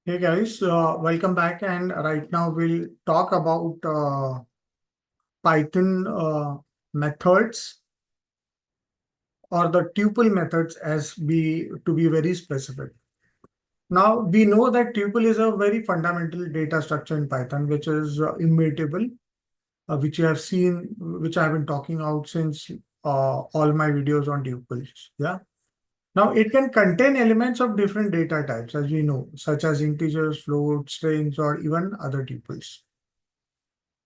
Hey guys, welcome back. And right now we'll talk about Python methods or the tuple methods to be very specific. Now we know that tuple is a very fundamental data structure in Python, which is immutable, which you have seen, which I've been talking out since all my videos on tuples. Yeah. Now it can contain elements of different data types, as we know, such as integers, floats, strings, or even other tuples.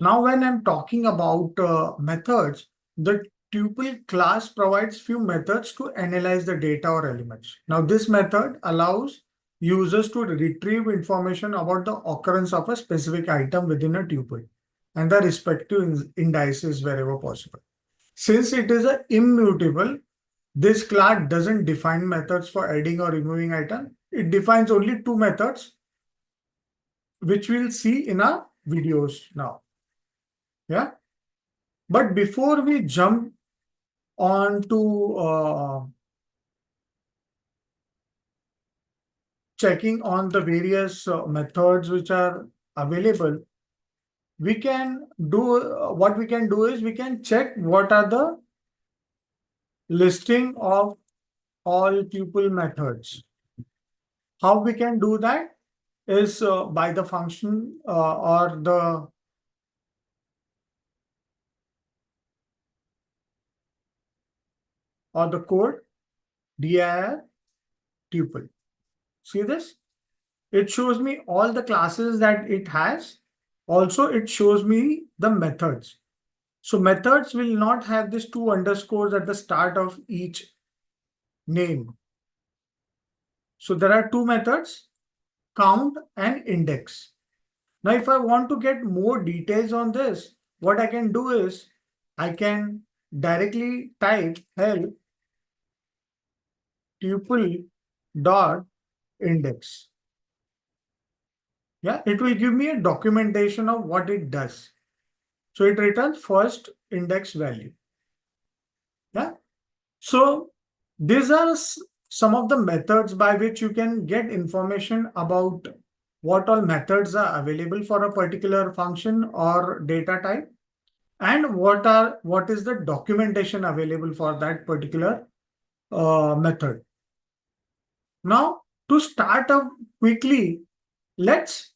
Now, when I'm talking about methods, the tuple class provides few methods to analyze the data or elements. Now, this method allows users to retrieve information about the occurrence of a specific item within a tuple and the respective indices wherever possible. Since it is a immutable, this class doesn't define methods for adding or removing item. It defines only two methods, which we'll see in our videos now. Yeah. But before we jump on to checking on the various methods which are available, we can do what we can do is we can check what are the listing of all tuple methods. How we can do that is by the function or the code dir tuple. See this? It shows me all the classes that it has. Also, it shows me the methods. So methods will not have this two underscores at the start of each name. So there are two methods, count and index. Now, if I want to get more details on this, what I can do is I can directly type help tuple dot index. Yeah, it will give me a documentation of what it does. So it returns first index value. Yeah. So these are some of the methods by which you can get information about what all methods are available for a particular function or data type, and what is the documentation available for that particular method. Now, to start up quickly, let's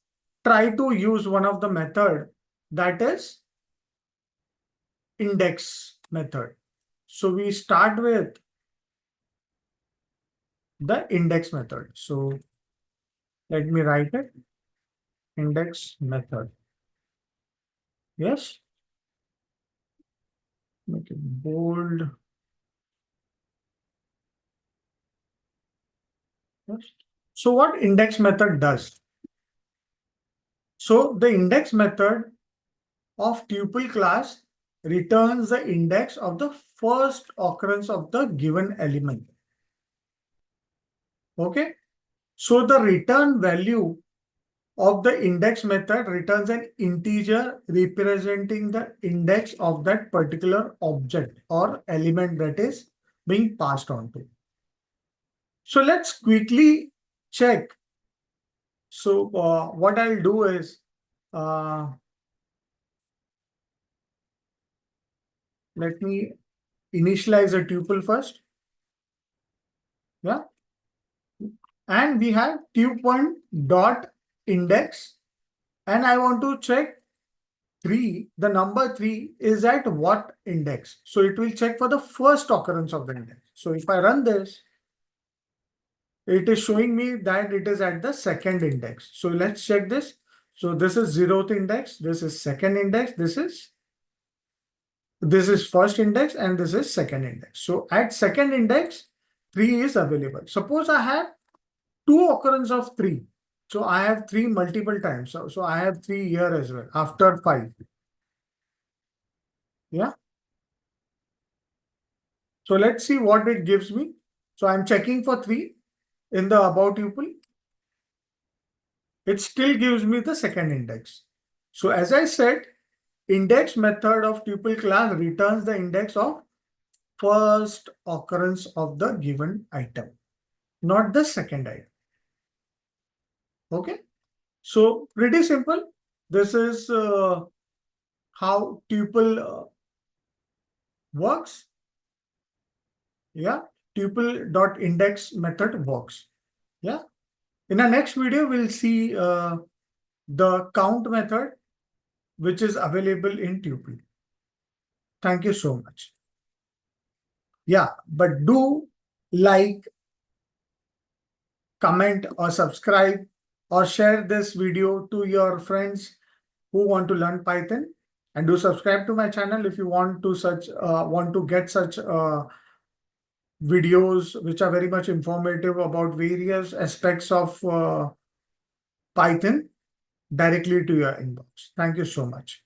try to use one of the method, that is index method. So we start with the index method. So let me write it, index method. Yes, make it bold. Yes. So what index method does? So the index method of tuple class returns the index of the first occurrence of the given element. Okay. So the return value of the index method returns an integer representing the index of that particular object or element that is being passed on to. So let's quickly check. So what I'll do is let me initialize a tuple first. Yeah. And we have tuple dot index. And I want to check 3. The number 3 is at what index? So it will check for the first occurrence of the index. So if I run this, it is showing me that it is at the second index. So let's check this. So this is 0th index. This is second index. This is first index and this is second index. So at second index, 3 is available. Suppose I have two occurrence of 3. So I have 3 multiple times. So I have 3 here as well after 5. Yeah. So let's see what it gives me. So I'm checking for 3 in the about tuple. It still gives me the second index. So as I said, index method of tuple class returns the index of first occurrence of the given item, not the second item. Okay. So pretty simple. This is how tuple works. Yeah, tuple.index method works. Yeah. In our next video, we'll see the count method, which is available in tuple. Thank you so much. Yeah, but do like, comment, or subscribe, or share this video to your friends who want to learn Python. And do subscribe to my channel if you want to get such videos which are very much informative about various aspects of Python directly to your inbox. Thank you so much.